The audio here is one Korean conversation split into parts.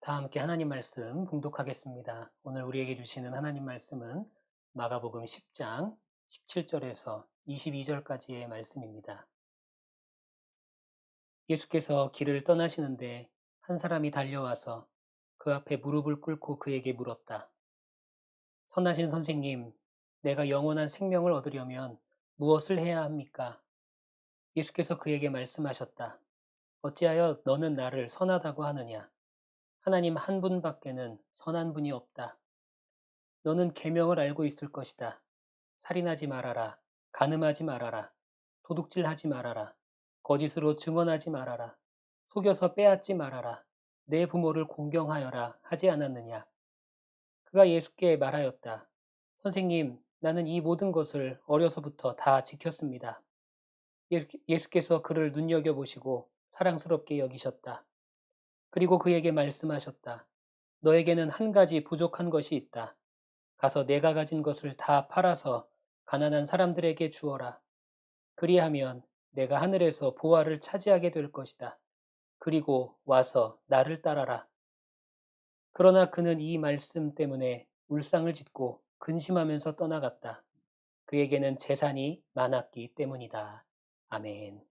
다 함께 하나님 말씀 봉독하겠습니다. 오늘 우리에게 주시는 하나님 말씀은 마가복음 10장 17절에서 22절까지의 말씀입니다. 예수께서 길을 떠나시는데 한 사람이 달려와서 그 앞에 무릎을 꿇고 그에게 물었다. 선하신 선생님, 내가 영원한 생명을 얻으려면 무엇을 해야 합니까? 예수께서 그에게 말씀하셨다. 어찌하여 너는 나를 선하다고 하느냐? 하나님 한 분밖에는 선한 분이 없다. 너는 계명을 알고 있을 것이다. 살인하지 말아라. 간음하지 말아라. 도둑질하지 말아라. 거짓으로 증언하지 말아라. 속여서 빼앗지 말아라. 내 부모를 공경하여라 하지 않았느냐? 그가 예수께 말하였다. 선생님, 나는 이 모든 것을 어려서부터 다 지켰습니다. 예수께서 그를 눈여겨보시고 사랑스럽게 여기셨다. 그리고 그에게 말씀하셨다. 너에게는 한 가지 부족한 것이 있다. 가서 내가 가진 것을 다 팔아서 가난한 사람들에게 주어라. 그리하면 내가 하늘에서 보화를 차지하게 될 것이다. 그리고 와서 나를 따라라. 그러나 그는 이 말씀 때문에 울상을 짓고 근심하면서 떠나갔다. 그에게는 재산이 많았기 때문이다. 아멘.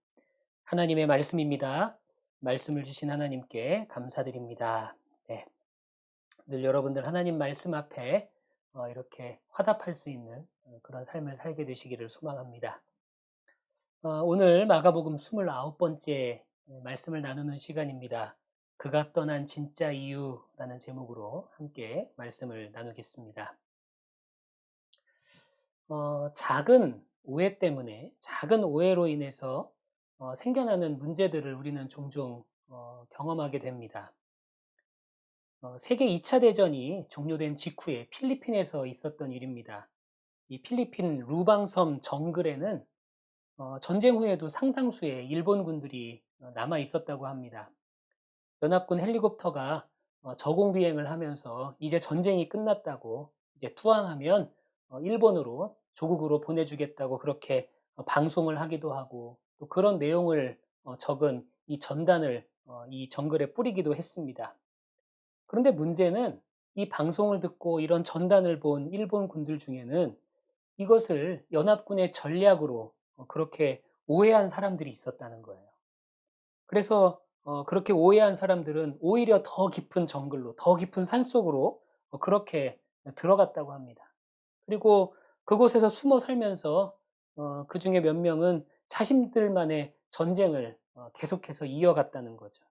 하나님의 말씀입니다. 말씀을 주신 하나님께 감사드립니다. 네. 늘 여러분들 하나님 말씀 앞에 이렇게 화답할 수 있는 그런 삶을 살게 되시기를 소망합니다. 오늘 마가복음 29번째 말씀을 나누는 시간입니다. 그가 떠난 진짜 이유라는 제목으로 함께 말씀을 나누겠습니다. 작은 작은 오해로 인해서 생겨나는 문제들을 우리는 종종 경험하게 됩니다. 세계 2차 대전이 종료된 직후에 필리핀에서 있었던 일입니다. 이 필리핀 루방섬 정글에는 전쟁 후에도 상당수의 일본군들이 남아 있었다고 합니다. 연합군 헬리콥터가 저공 비행을 하면서 이제 전쟁이 끝났다고 이제 투항하면 일본으로 조국으로 보내주겠다고 그렇게 방송을 하기도 하고 또 그런 내용을 적은 이 전단을 이 정글에 뿌리기도 했습니다. 그런데 문제는 이 방송을 듣고 이런 전단을 본 일본 군들 중에는 이것을 연합군의 전략으로 그렇게 오해한 사람들이 있었다는 거예요. 그래서 그렇게 오해한 사람들은 오히려 더 깊은 정글로, 더 깊은 산속으로 그렇게 들어갔다고 합니다. 그리고 그곳에서 숨어 살면서 그 중에 몇 명은 자신들만의 전쟁을 계속해서 이어갔다는 거죠.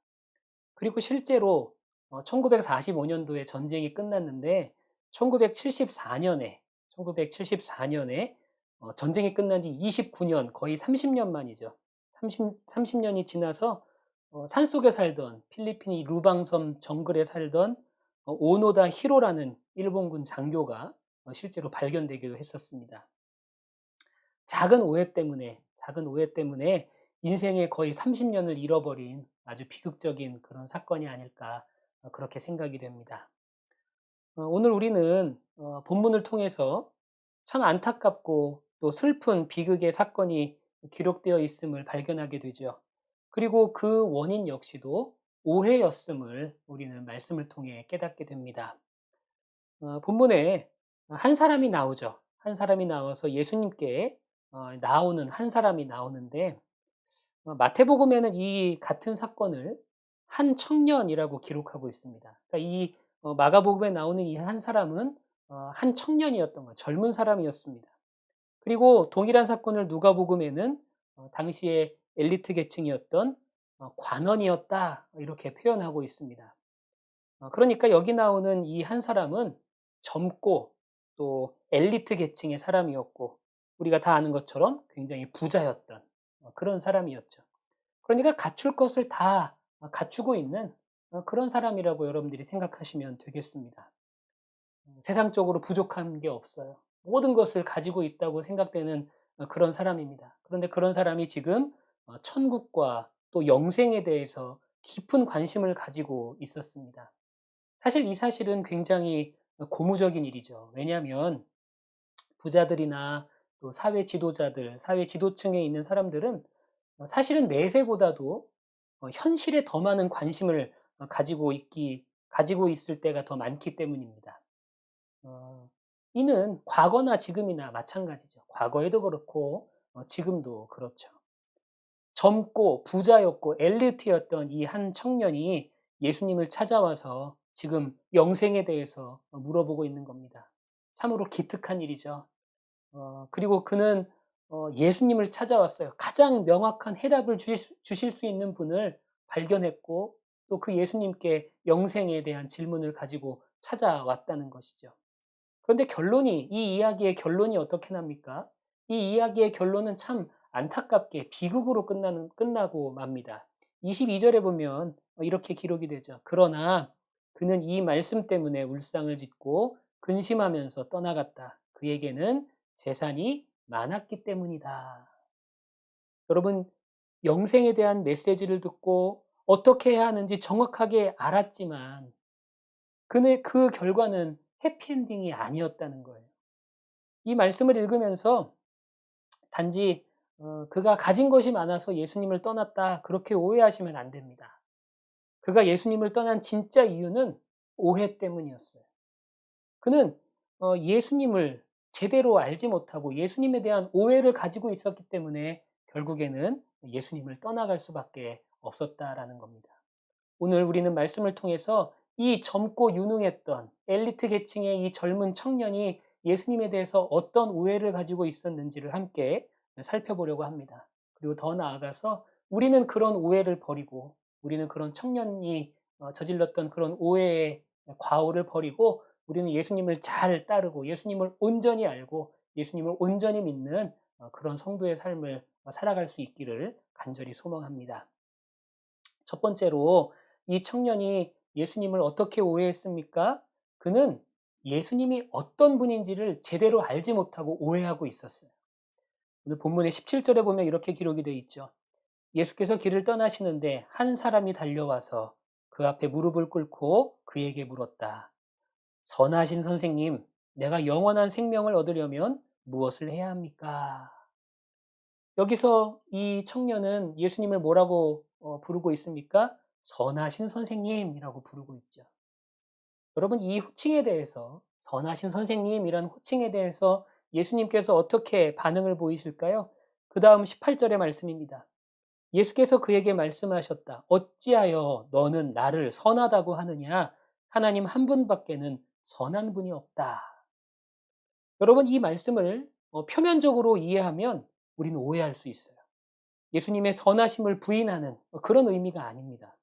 그리고 실제로 1945년도에 전쟁이 끝났는데 1974년에 전쟁이 끝난 지 29년, 거의 30년 만이죠. 30년이 지나서 산속에 살던 필리핀이 루방섬 정글에 살던 오노다 히로라는 일본군 장교가 실제로 발견되기도 했었습니다. 작은 오해 때문에 인생의 거의 30년을 잃어버린 아주 비극적인 그런 사건이 아닐까 그렇게 생각이 됩니다. 오늘 우리는 본문을 통해서 참 안타깝고 또 슬픈 비극의 사건이 기록되어 있음을 발견하게 되죠. 그리고 그 원인 역시도 오해였음을 우리는 말씀을 통해 깨닫게 됩니다. 본문에 한 사람이 나오죠. 한 사람이 나와서 예수님께 나오는 한 사람이 나오는데 마태복음에는 이 같은 사건을 한 청년이라고 기록하고 있습니다. 그러니까 이 마가복음에 나오는 이 한 사람은 한 청년이었던 거예요. 젊은 사람이었습니다. 그리고 동일한 사건을 누가복음에는 당시의 엘리트 계층이었던 관원이었다 이렇게 표현하고 있습니다. 그러니까 여기 나오는 이 한 사람은 젊고 또 엘리트 계층의 사람이었고 우리가 다 아는 것처럼 굉장히 부자였던 그런 사람이었죠. 그러니까 갖출 것을 다 갖추고 있는 그런 사람이라고 여러분들이 생각하시면 되겠습니다. 세상적으로 부족한 게 없어요. 모든 것을 가지고 있다고 생각되는 그런 사람입니다. 그런데 그런 사람이 지금 천국과 또 영생에 대해서 깊은 관심을 가지고 있었습니다. 사실 이 사실은 굉장히 고무적인 일이죠. 왜냐하면 부자들이나 또 사회 지도자들, 사회 지도층에 있는 사람들은 사실은 내세보다도 현실에 더 많은 관심을 가지고 있을 때가 더 많기 때문입니다. 어, 이는 과거나 지금이나 마찬가지죠. 과거에도 그렇고 지금도 그렇죠. 젊고 부자였고 엘리트였던 이 한 청년이 예수님을 찾아와서 지금 영생에 대해서 물어보고 있는 겁니다. 참으로 기특한 일이죠. 그리고 그는 예수님을 찾아왔어요. 가장 명확한 해답을 주실 수 있는 분을 발견했고 또 그 예수님께 영생에 대한 질문을 가지고 찾아왔다는 것이죠. 그런데 이 이야기의 결론이 어떻게 납니까? 이 이야기의 결론은 참 안타깝게 비극으로 끝나고 맙니다. 22절에 보면 이렇게 기록이 되죠. 그러나 그는 이 말씀 때문에 울상을 짓고 근심하면서 떠나갔다. 그에게는 재산이 많았기 때문이다. 여러분, 영생에 대한 메시지를 듣고 어떻게 해야 하는지 정확하게 알았지만 그의 그 결과는 해피엔딩이 아니었다는 거예요. 이 말씀을 읽으면서 단지 그가 가진 것이 많아서 예수님을 떠났다 그렇게 오해하시면 안 됩니다. 그가 예수님을 떠난 진짜 이유는 오해 때문이었어요. 그는 예수님을 제대로 알지 못하고 예수님에 대한 오해를 가지고 있었기 때문에 결국에는 예수님을 떠나갈 수밖에 없었다라는 겁니다. 오늘 우리는 말씀을 통해서 이 젊고 유능했던 엘리트 계층의 이 젊은 청년이 예수님에 대해서 어떤 오해를 가지고 있었는지를 함께 살펴보려고 합니다. 그리고 더 나아가서 우리는 그런 오해를 버리고 우리는 그런 청년이 저질렀던 그런 오해의 과오를 버리고 우리는 예수님을 잘 따르고 예수님을 온전히 알고 예수님을 온전히 믿는 그런 성도의 삶을 살아갈 수 있기를 간절히 소망합니다. 첫 번째로 이 청년이 예수님을 어떻게 오해했습니까? 그는 예수님이 어떤 분인지를 제대로 알지 못하고 오해하고 있었어요. 오늘 본문의 17절에 보면 이렇게 기록이 되어 있죠. 예수께서 길을 떠나시는데 한 사람이 달려와서 그 앞에 무릎을 꿇고 그에게 물었다. 선하신 선생님, 내가 영원한 생명을 얻으려면 무엇을 해야 합니까? 여기서 이 청년은 예수님을 뭐라고 부르고 있습니까? 선하신 선생님이라고 부르고 있죠. 여러분, 이 호칭에 대해서, 선하신 선생님이라는 호칭에 대해서 예수님께서 어떻게 반응을 보이실까요? 그 다음 18절의 말씀입니다. 예수께서 그에게 말씀하셨다. 어찌하여 너는 나를 선하다고 하느냐? 하나님 한 분밖에는 선한 분이 없다. 여러분, 이 말씀을 표면적으로 이해하면 우리는 오해할 수 있어요. 예수님의 선하심을 부인하는 그런 의미가 아닙니다.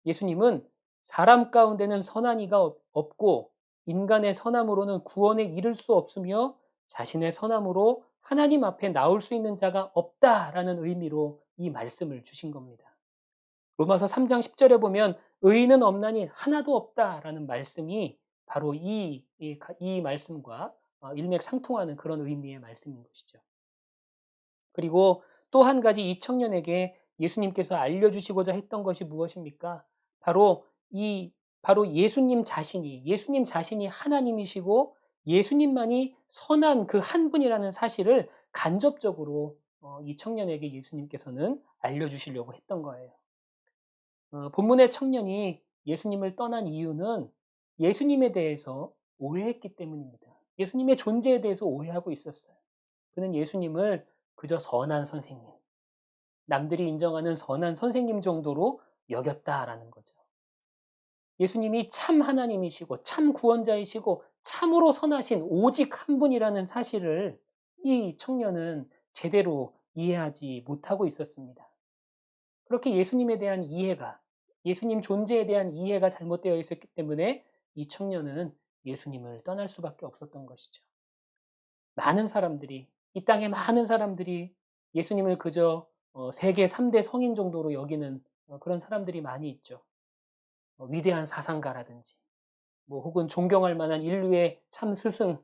예수님은 사람 가운데는 선한 이가 없고 인간의 선함으로는 구원에 이를 수 없으며 자신의 선함으로 하나님 앞에 나올 수 있는 자가 없다라는 의미로 이 말씀을 주신 겁니다. 로마서 3장 10절에 보면 의인은 없나니 하나도 없다라는 말씀이 바로 이 말씀과 일맥상통하는 그런 의미의 말씀인 것이죠. 그리고 또 한 가지 이 청년에게 예수님께서 알려주시고자 했던 것이 무엇입니까? 바로 바로 예수님 자신이 하나님이시고 예수님만이 선한 그 한 분이라는 사실을 간접적으로 이 청년에게 예수님께서는 알려주시려고 했던 거예요. 본문의 청년이 예수님을 떠난 이유는 예수님에 대해서 오해했기 때문입니다. 예수님의 존재에 대해서 오해하고 있었어요. 그는 예수님을 그저 선한 선생님, 남들이 인정하는 선한 선생님 정도로 여겼다라는 거죠. 예수님이 참 하나님이시고 참 구원자이시고 참으로 선하신 오직 한 분이라는 사실을 이 청년은 제대로 이해하지 못하고 있었습니다. 그렇게 예수님에 대한 이해가, 예수님 존재에 대한 이해가 잘못되어 있었기 때문에 이 청년은 예수님을 떠날 수밖에 없었던 것이죠. 이 땅에 많은 사람들이 예수님을 그저 세계 3대 성인 정도로 여기는 그런 사람들이 많이 있죠. 위대한 사상가라든지 뭐 혹은 존경할 만한 인류의 참 스승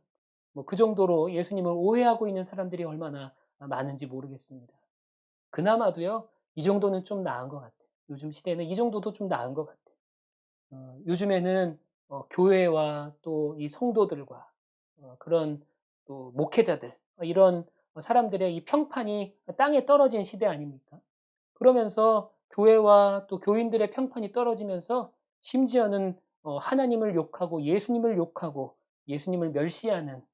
뭐 그 정도로 예수님을 오해하고 있는 사람들이 얼마나 많은지 모르겠습니다. 그나마도요. 이 정도는 좀 나은 것 같아요. 요즘 시대는 이 정도도 좀 나은 것 같아요. 요즘에는 교회와 또 이 성도들과 그런 또 목회자들 이런 사람들의 이 평판이 땅에 떨어진 시대 아닙니까? 그러면서 교회와 또 교인들의 평판이 떨어지면서 심지어는 하나님을 욕하고 예수님을 욕하고 예수님을 멸시하는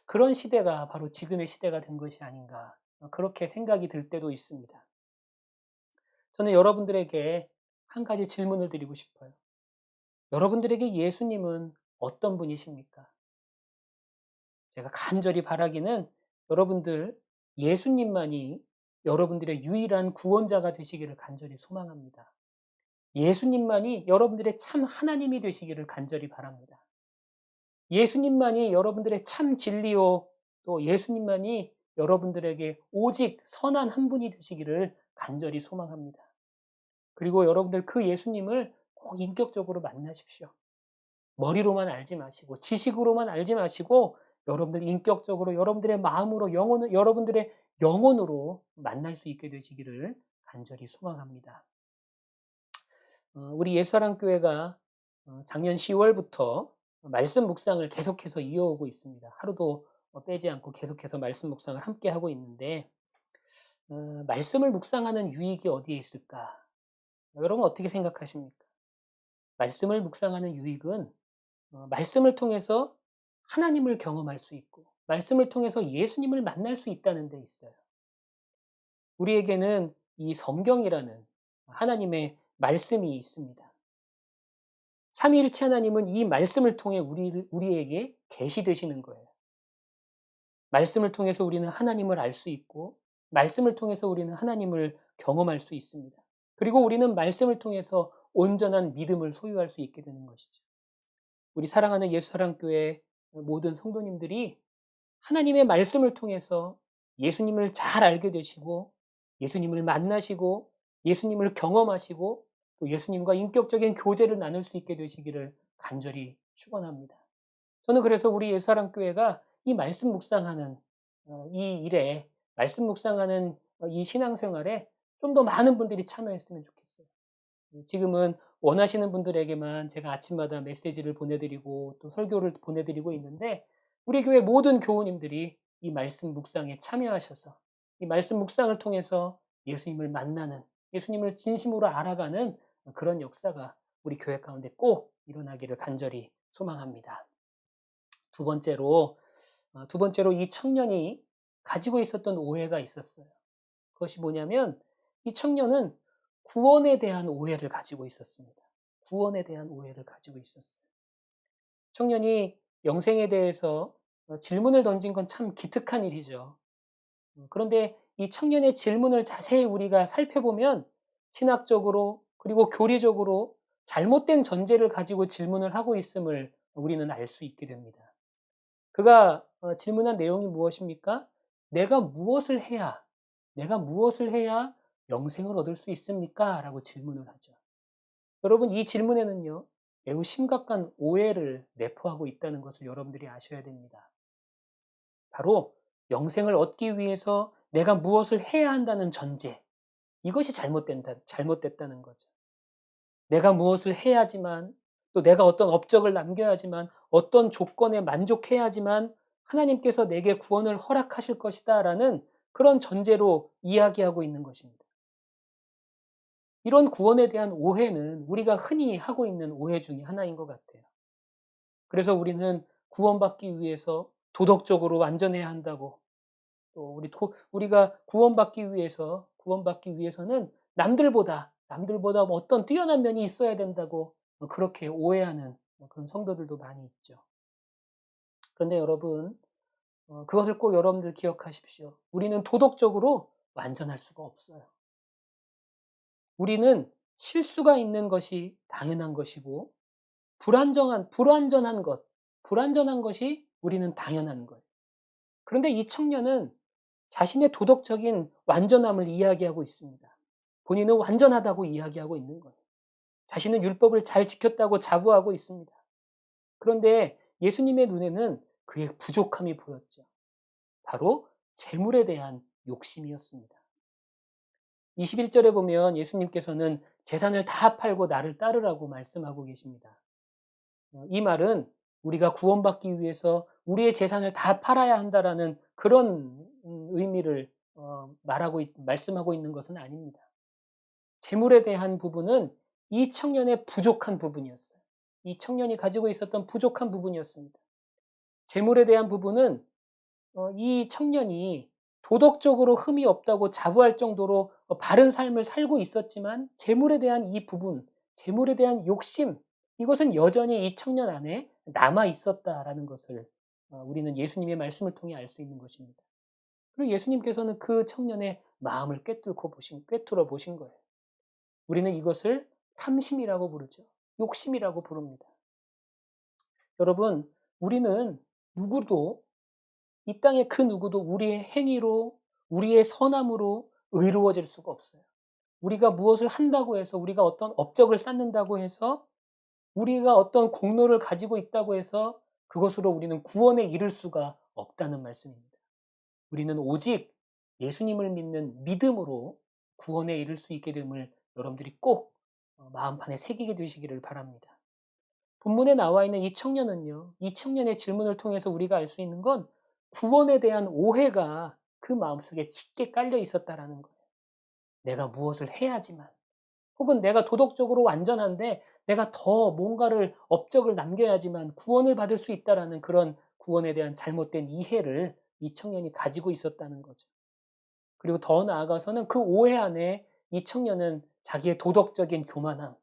그런 시대가 바로 지금의 시대가 된 것이 아닌가 그렇게 생각이 들 때도 있습니다. 저는 여러분들에게 한 가지 질문을 드리고 싶어요. 여러분들에게 예수님은 어떤 분이십니까? 제가 간절히 바라기는 여러분들 예수님만이 여러분들의 유일한 구원자가 되시기를 간절히 소망합니다. 예수님만이 여러분들의 참 하나님이 되시기를 간절히 바랍니다. 예수님만이 여러분들의 참 진리요 또 예수님만이 여러분들에게 오직 선한 한 분이 되시기를 간절히 소망합니다. 그리고 여러분들 그 예수님을 꼭 인격적으로 만나십시오. 머리로만 알지 마시고 지식으로만 알지 마시고 여러분들 인격적으로 여러분들의 마음으로 여러분들의 영혼으로 만날 수 있게 되시기를 간절히 소망합니다. 우리 예수사랑교회가 작년 10월부터 말씀 묵상을 계속해서 이어오고 있습니다. 하루도 빼지 않고 계속해서 말씀 묵상을 함께 하고 있는데 말씀을 묵상하는 유익이 어디에 있을까? 여러분 어떻게 생각하십니까? 말씀을 묵상하는 유익은 말씀을 통해서 하나님을 경험할 수 있고 말씀을 통해서 예수님을 만날 수 있다는 데 있어요. 우리에게는 이 성경이라는 하나님의 말씀이 있습니다. 삼위일체 하나님은 이 말씀을 통해 우리에게 계시되시는 거예요. 말씀을 통해서 우리는 하나님을 알 수 있고 말씀을 통해서 우리는 하나님을 경험할 수 있습니다. 그리고 우리는 말씀을 통해서 온전한 믿음을 소유할 수 있게 되는 것이죠. 우리 사랑하는 예수사랑교회 모든 성도님들이 하나님의 말씀을 통해서 예수님을 잘 알게 되시고 예수님을 만나시고 예수님을 경험하시고 또 예수님과 인격적인 교제를 나눌 수 있게 되시기를 간절히 축원합니다. 저는 그래서 우리 예수사랑교회가 이 말씀 묵상하는 이 일에 말씀 묵상하는 이 신앙생활에 좀 더 많은 분들이 참여했으면 좋겠어요. 지금은 원하시는 분들에게만 제가 아침마다 메시지를 보내드리고 또 설교를 보내드리고 있는데 우리 교회 모든 교우님들이 이 말씀 묵상에 참여하셔서 이 말씀 묵상을 통해서 예수님을 만나는 예수님을 진심으로 알아가는 그런 역사가 우리 교회 가운데 꼭 일어나기를 간절히 소망합니다. 두 번째로 이 청년이 가지고 있었던 오해가 있었어요. 그것이 뭐냐면 이 청년은 구원에 대한 오해를 가지고 있었습니다. 구원에 대한 오해를 가지고 있었어요. 청년이 영생에 대해서 질문을 던진 건 참 기특한 일이죠. 그런데 이 청년의 질문을 자세히 우리가 살펴보면 신학적으로 그리고 교리적으로 잘못된 전제를 가지고 질문을 하고 있음을 우리는 알 수 있게 됩니다. 그가 질문한 내용이 무엇입니까? 내가 무엇을 해야 영생을 얻을 수 있습니까? 라고 질문을 하죠. 여러분, 이 질문에는요, 매우 심각한 오해를 내포하고 있다는 것을 여러분들이 아셔야 됩니다. 바로 영생을 얻기 위해서 내가 무엇을 해야 한다는 전제, 이것이 잘못됐다는 거죠. 내가 무엇을 해야지만, 또 내가 어떤 업적을 남겨야지만, 어떤 조건에 만족해야지만 하나님께서 내게 구원을 허락하실 것이다 라는 그런 전제로 이야기하고 있는 것입니다. 이런 구원에 대한 오해는 우리가 흔히 하고 있는 오해 중에 하나인 것 같아요. 그래서 우리는 구원받기 위해서 도덕적으로 완전해야 한다고 또 우리가 구원받기 위해서는 남들보다 어떤 뛰어난 면이 있어야 된다고 그렇게 오해하는 그런 성도들도 많이 있죠. 그런데 여러분, 그것을 꼭 여러분들 기억하십시오. 우리는 도덕적으로 완전할 수가 없어요. 우리는 실수가 있는 것이 당연한 것이고 불완전한 것이 우리는 당연한 거예요. 그런데 이 청년은 자신의 도덕적인 완전함을 이야기하고 있습니다. 본인은 완전하다고 이야기하고 있는 거예요. 자신은 율법을 잘 지켰다고 자부하고 있습니다. 그런데 예수님의 눈에는 그의 부족함이 보였죠. 바로 재물에 대한 욕심이었습니다. 21절에 보면 예수님께서는 재산을 다 팔고 나를 따르라고 말씀하고 계십니다. 이 말은 우리가 구원받기 위해서 우리의 재산을 다 팔아야 한다라는 그런 의미를 말씀하고 있는 것은 아닙니다. 재물에 대한 부분은 이 청년의 부족한 부분이었어요. 이 청년이 가지고 있었던 부족한 부분이었습니다. 재물에 대한 부분은 이 청년이 도덕적으로 흠이 없다고 자부할 정도로 바른 삶을 살고 있었지만 재물에 대한 이 부분, 재물에 대한 욕심, 이것은 여전히 이 청년 안에 남아 있었다라는 것을 우리는 예수님의 말씀을 통해 알 수 있는 것입니다. 그리고 예수님께서는 그 청년의 마음을 꿰뚫어 보신 거예요. 우리는 이것을 탐심이라고 부르죠. 욕심이라고 부릅니다. 여러분, 우리는 누구도 이 땅의 그 누구도 우리의 행위로, 우리의 선함으로 의로워질 수가 없어요. 우리가 무엇을 한다고 해서, 우리가 어떤 업적을 쌓는다고 해서, 우리가 어떤 공로를 가지고 있다고 해서 그것으로 우리는 구원에 이를 수가 없다는 말씀입니다. 우리는 오직 예수님을 믿는 믿음으로 구원에 이를 수 있게 됨을 여러분들이 꼭 마음판에 새기게 되시기를 바랍니다. 본문에 나와 있는 이 청년은요, 이 청년의 질문을 통해서 우리가 알 수 있는 건 구원에 대한 오해가 그 마음속에 짙게 깔려 있었다라는 거예요. 내가 무엇을 해야지만, 혹은 내가 도덕적으로 완전한데 내가 더 뭔가를 업적을 남겨야지만 구원을 받을 수 있다라는 그런 구원에 대한 잘못된 이해를 이 청년이 가지고 있었다는 거죠. 그리고 더 나아가서는 그 오해 안에 이 청년은 자기의 도덕적인 교만함,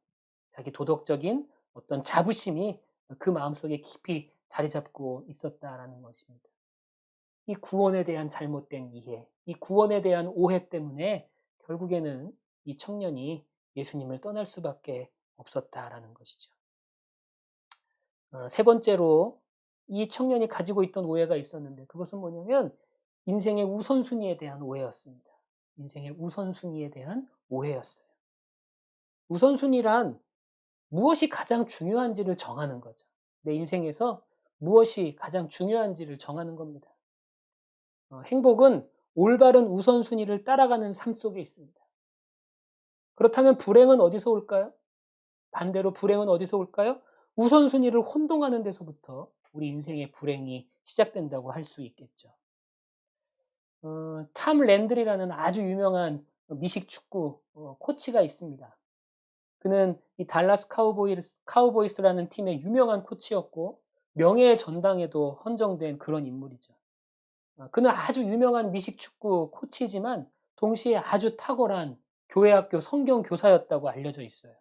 자기 도덕적인 어떤 자부심이 그 마음속에 깊이 자리 잡고 있었다라는 것입니다. 이 구원에 대한 잘못된 이해, 이 구원에 대한 오해 때문에 결국에는 이 청년이 예수님을 떠날 수밖에 없었다라는 것이죠. 세 번째로 이 청년이 가지고 있던 오해가 있었는데 그것은 뭐냐면 인생의 우선순위에 대한 오해였습니다. 인생의 우선순위에 대한 오해였어요. 우선순위란 무엇이 가장 중요한지를 정하는 거죠. 내 인생에서 무엇이 가장 중요한지를 정하는 겁니다. 행복은 올바른 우선순위를 따라가는 삶 속에 있습니다. 그렇다면 불행은 어디서 올까요? 반대로 불행은 어디서 올까요? 우선순위를 혼동하는 데서부터 우리 인생의 불행이 시작된다고 할 수 있겠죠. 탐 랜드리라는 아주 유명한 미식 축구 코치가 있습니다. 그는 이 달라스 카우보이스라는 팀의 유명한 코치였고 명예의 전당에도 헌정된 그런 인물이죠. 그는 아주 유명한 미식 축구 코치지만 동시에 아주 탁월한 교회학교 성경 교사였다고 알려져 있어요.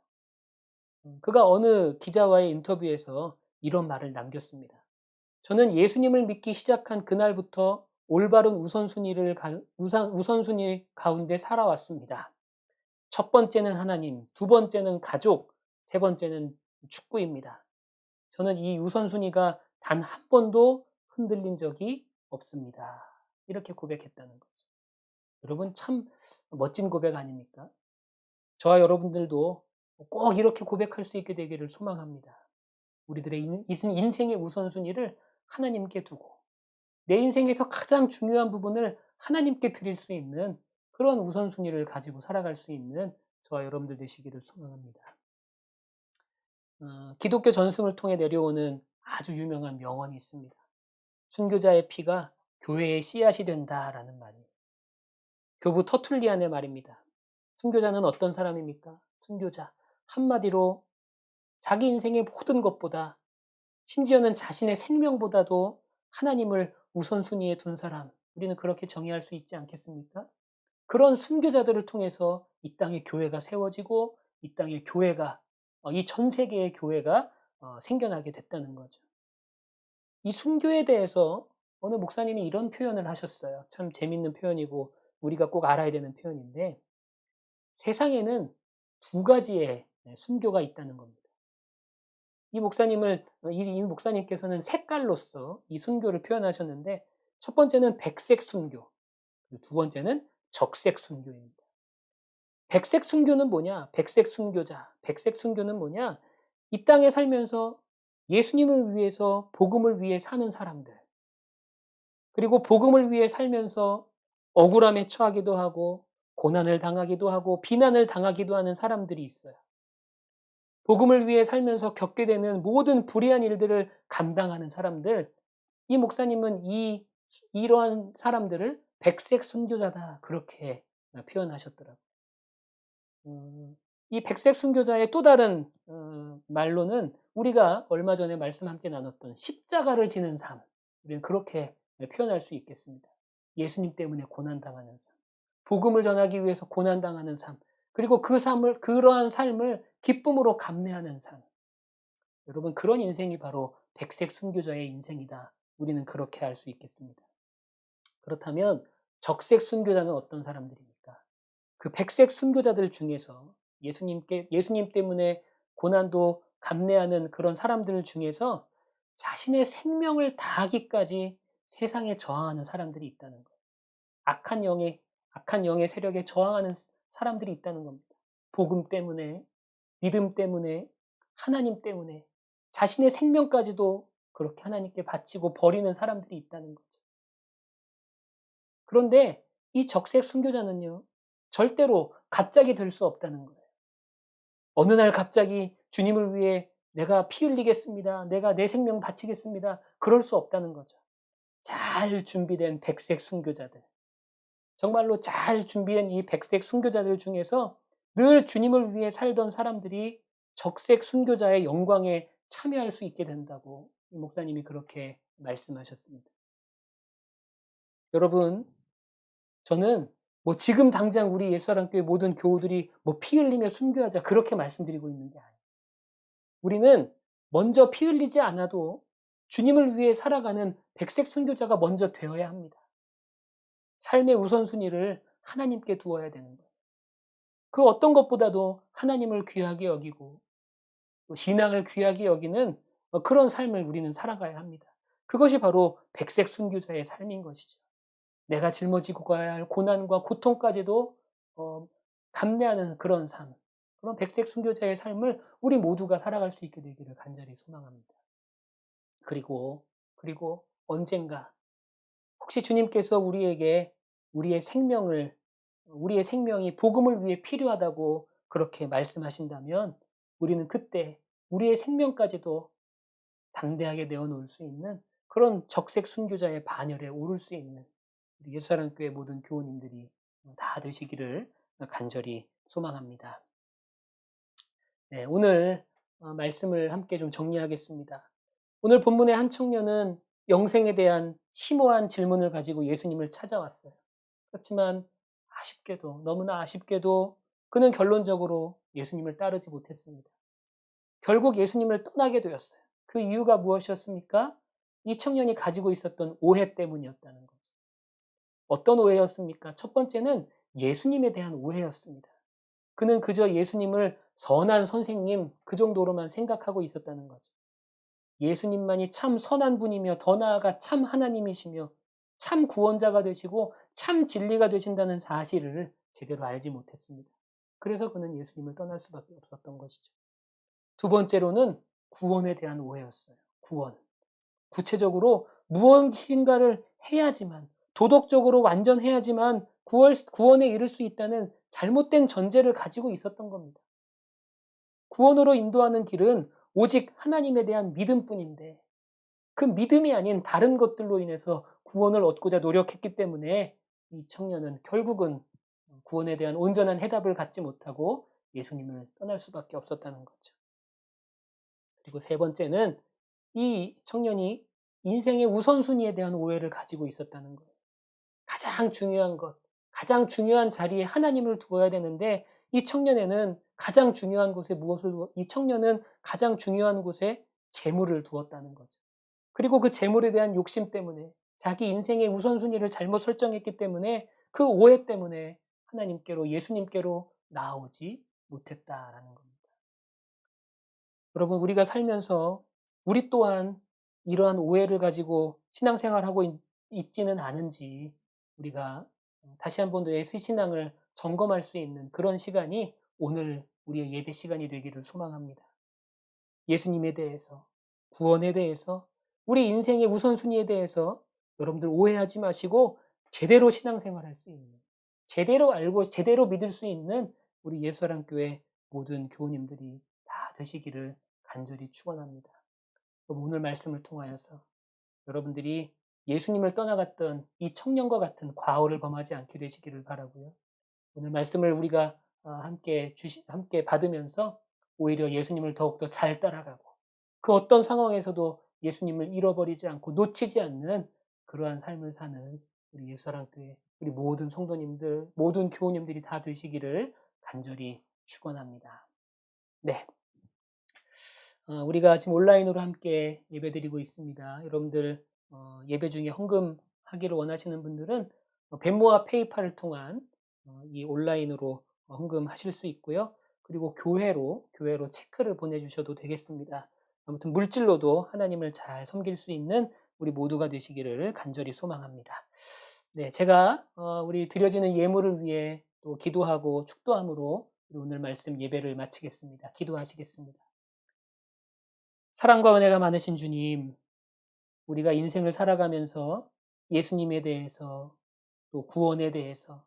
그가 어느 기자와의 인터뷰에서 이런 말을 남겼습니다. 저는 예수님을 믿기 시작한 그날부터 올바른 우선순위 가운데 살아왔습니다. 첫 번째는 하나님, 두 번째는 가족, 세 번째는 축구입니다. 저는 이 우선순위가 단 한 번도 흔들린 적이 없습니다. 이렇게 고백했다는 거죠. 여러분 참 멋진 고백 아닙니까? 저와 여러분들도 꼭 이렇게 고백할 수 있게 되기를 소망합니다. 우리들의 인생의 우선순위를 하나님께 두고 내 인생에서 가장 중요한 부분을 하나님께 드릴 수 있는 그런 우선순위를 가지고 살아갈 수 있는 저와 여러분들 되시기를 소망합니다. 기독교 전승을 통해 내려오는 아주 유명한 명언이 있습니다. 순교자의 피가 교회의 씨앗이 된다라는 말이에요. 교부 터툴리안의 말입니다. 순교자는 어떤 사람입니까? 순교자. 한마디로 자기 인생의 모든 것보다 심지어는 자신의 생명보다도 하나님을 우선순위에 둔 사람. 우리는 그렇게 정의할 수 있지 않겠습니까? 그런 순교자들을 통해서 이 땅에 교회가 세워지고 이 땅에 교회가 이 전 세계의 교회가 생겨나게 됐다는 거죠. 이 순교에 대해서 어느 목사님이 이런 표현을 하셨어요. 참 재밌는 표현이고 우리가 꼭 알아야 되는 표현인데 세상에는 두 가지의 순교가 있다는 겁니다. 이 목사님께서는 색깔로서 이 순교를 표현하셨는데 첫 번째는 백색 순교, 두 번째는 적색 순교입니다. 백색 순교는 뭐냐? 백색 순교자, 백색 순교는 뭐냐? 이 땅에 살면서 예수님을 위해서 복음을 위해 사는 사람들. 그리고 복음을 위해 살면서 억울함에 처하기도 하고 고난을 당하기도 하고 비난을 당하기도 하는 사람들이 있어요. 복음을 위해 살면서 겪게 되는 모든 불의한 일들을 감당하는 사람들, 이 목사님은 이러한 사람들을 백색 순교자다 그렇게 표현하셨더라고요. 이 백색 순교자의 또 다른 말로는 우리가 얼마 전에 말씀 함께 나눴던 십자가를 지는 삶, 우리는 그렇게 표현할 수 있겠습니다. 예수님 때문에 고난당하는 삶, 복음을 전하기 위해서 고난당하는 삶, 그리고 그러한 삶을 기쁨으로 감내하는 삶. 여러분, 그런 인생이 바로 백색 순교자의 인생이다. 우리는 그렇게 알 수 있겠습니다. 그렇다면 적색 순교자는 어떤 사람들입니까? 그 백색 순교자들 중에서 예수님 때문에 고난도 감내하는 그런 사람들 중에서 자신의 생명을 다하기까지 세상에 저항하는 사람들이 있다는 거예요. 악한 영의 세력에 저항하는 사람들이 있다는 겁니다. 복음 때문에, 믿음 때문에, 하나님 때문에 자신의 생명까지도 그렇게 하나님께 바치고 버리는 사람들이 있다는 거죠. 그런데 이 적색 순교자는요, 절대로 갑자기 될 수 없다는 거예요. 어느 날 갑자기 주님을 위해 내가 피 흘리겠습니다. 내가 내 생명 바치겠습니다. 그럴 수 없다는 거죠. 잘 준비된 백색 순교자들. 정말로 잘 준비된 이 백색 순교자들 중에서 늘 주님을 위해 살던 사람들이 적색 순교자의 영광에 참여할 수 있게 된다고 이 목사님이 그렇게 말씀하셨습니다. 여러분, 저는 뭐 지금 당장 우리 옛사람교회 모든 교우들이 뭐 피 흘리며 순교하자 그렇게 말씀드리고 있는 게 아니에요. 우리는 먼저 피 흘리지 않아도 주님을 위해 살아가는 백색 순교자가 먼저 되어야 합니다. 삶의 우선순위를 하나님께 두어야 되는 거예요. 그 어떤 것보다도 하나님을 귀하게 여기고 또 신앙을 귀하게 여기는 그런 삶을 우리는 살아가야 합니다. 그것이 바로 백색 순교자의 삶인 것이죠. 내가 짊어지고 가야 할 고난과 고통까지도 감내하는 그런 삶, 그런 백색 순교자의 삶을 우리 모두가 살아갈 수 있게 되기를 간절히 소망합니다. 그리고 언젠가 혹시 주님께서 우리에게 우리의 생명이 복음을 위해 필요하다고 그렇게 말씀하신다면 우리는 그때 우리의 생명까지도 담대하게 내어놓을 수 있는 그런 적색 순교자의 반열에 오를 수 있는 우리 예수사랑교회 모든 교우님들이 다 되시기를 간절히 소망합니다. 네, 오늘 말씀을 함께 좀 정리하겠습니다. 오늘 본문의 한 청년은 영생에 대한 심오한 질문을 가지고 예수님을 찾아왔어요. 그렇지만 너무나 아쉽게도 그는 결론적으로 예수님을 따르지 못했습니다. 결국 예수님을 떠나게 되었어요. 그 이유가 무엇이었습니까? 이 청년이 가지고 있었던 오해 때문이었다는 거죠. 어떤 오해였습니까? 첫 번째는 예수님에 대한 오해였습니다. 그는 그저 예수님을 선한 선생님 그 정도로만 생각하고 있었다는 거죠. 예수님만이 참 선한 분이며 더 나아가 참 하나님이시며 참 구원자가 되시고 참 진리가 되신다는 사실을 제대로 알지 못했습니다. 그래서 그는 예수님을 떠날 수밖에 없었던 것이죠. 두 번째로는 구원에 대한 오해였어요. 구원. 구체적으로 무엇인가를 해야지만, 도덕적으로 완전해야지만 구원에 이를 수 있다는 잘못된 전제를 가지고 있었던 겁니다. 구원으로 인도하는 길은 오직 하나님에 대한 믿음뿐인데 그 믿음이 아닌 다른 것들로 인해서 구원을 얻고자 노력했기 때문에 이 청년은 결국은 구원에 대한 온전한 해답을 갖지 못하고 예수님을 떠날 수밖에 없었다는 거죠. 그리고 세 번째는 이 청년이 인생의 우선순위에 대한 오해를 가지고 있었다는 거예요. 가장 중요한 것, 가장 중요한 자리에 하나님을 두어야 되는데 이 청년은 가장 중요한 곳에 재물을 두었다는 거죠. 그리고 그 재물에 대한 욕심 때문에 자기 인생의 우선순위를 잘못 설정했기 때문에 그 오해 때문에 예수님께로 나아오지 못했다라는 겁니다. 여러분, 우리가 살면서 우리 또한 이러한 오해를 가지고 신앙생활하고 있지는 않은지 우리가 다시 한번 내 신앙을 점검할 수 있는 그런 시간이 오늘 우리의 예배 시간이 되기를 소망합니다. 예수님에 대해서, 구원에 대해서, 우리 인생의 우선순위에 대해서 여러분들 오해하지 마시고 제대로 신앙생활할 수 있는, 제대로 알고 제대로 믿을 수 있는 우리 예수사랑교회 모든 교우님들이 다 되시기를 간절히 축원합니다. 오늘 말씀을 통하여서 여러분들이 예수님을 떠나갔던 이 청년과 같은 과오를 범하지 않게 되시기를 바라고요. 오늘 말씀을 우리가 함께 받으면서 오히려 예수님을 더욱더 잘 따라가고 그 어떤 상황에서도 예수님을 잃어버리지 않고 놓치지 않는 그러한 삶을 사는 우리 예수사랑교회 우리 모든 성도님들, 모든 교우님들이 다 되시기를 간절히 축원합니다. 네. 우리가 지금 온라인으로 함께 예배드리고 있습니다. 여러분들 예배 중에 헌금하기를 원하시는 분들은 벤모와 페이팔을 통한 이 온라인으로 헌금하실 수 있고요. 그리고 교회로 체크를 보내주셔도 되겠습니다. 아무튼 물질로도 하나님을 잘 섬길 수 있는 우리 모두가 되시기를 간절히 소망합니다. 네, 제가 우리 드려지는 예물을 위해 또 기도하고 축도함으로 오늘 말씀 예배를 마치겠습니다. 기도하시겠습니다. 사랑과 은혜가 많으신 주님, 우리가 인생을 살아가면서 예수님에 대해서 또 구원에 대해서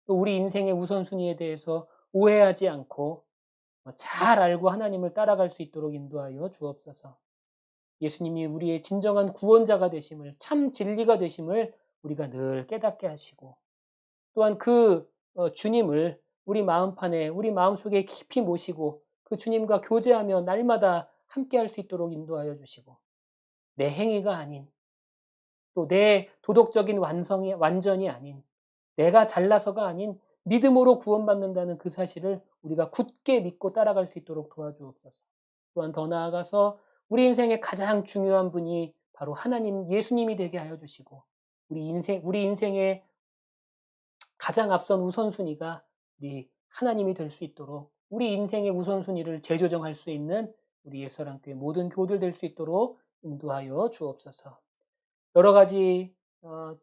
또 우리 인생의 우선순위에 대해서 오해하지 않고 잘 알고 하나님을 따라갈 수 있도록 인도하여 주옵소서. 예수님이 우리의 진정한 구원자가 되심을, 참 진리가 되심을 우리가 늘 깨닫게 하시고 또한 그 주님을 우리 마음판에, 우리 마음속에 깊이 모시고 그 주님과 교제하며 날마다 함께할 수 있도록 인도하여 주시고 내 행위가 아닌 또 내 도덕적인 완전이 아닌 내가 잘나서가 아닌 믿음으로 구원받는다는 그 사실을 우리가 굳게 믿고 따라갈 수 있도록 도와주옵소서. 또한 더 나아가서 우리 인생의 가장 중요한 분이 바로 하나님 예수님이 되게 하여 주시고 우리 인생의 가장 앞선 우선순위가 우리 하나님이 될 수 있도록 우리 인생의 우선순위를 재조정할 수 있는 우리 예수사랑교회 모든 교우들 될 수 있도록 인도하여 주옵소서. 여러 가지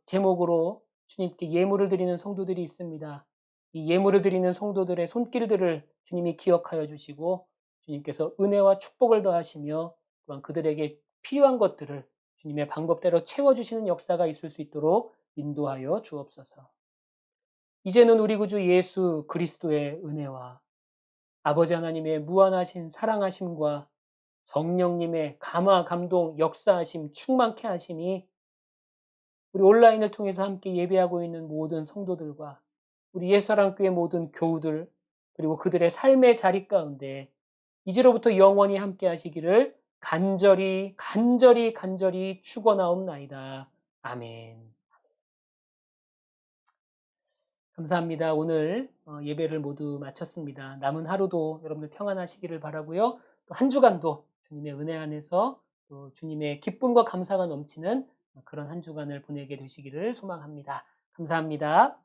제목으로 주님께 예물을 드리는 성도들이 있습니다. 이 예물을 드리는 성도들의 손길들을 주님이 기억하여 주시고 주님께서 은혜와 축복을 더하시며 또한 그들에게 필요한 것들을 주님의 방법대로 채워주시는 역사가 있을 수 있도록 인도하여 주옵소서. 이제는 우리 구주 예수 그리스도의 은혜와 아버지 하나님의 무한하신 사랑하심과 성령님의 감화, 감동, 역사하심, 충만케 하심이 우리 온라인을 통해서 함께 예배하고 있는 모든 성도들과 우리 옛사랑교회 모든 교우들 그리고 그들의 삶의 자리 가운데 이제로부터 영원히 함께 하시기를 간절히 축원하옵나이다. 아멘. 감사합니다. 오늘 예배를 모두 마쳤습니다. 남은 하루도 여러분들 평안하시기를 바라고요. 또 한 주간도 주님의 은혜 안에서 또 주님의 기쁨과 감사가 넘치는 그런 한 주간을 보내게 되시기를 소망합니다. 감사합니다.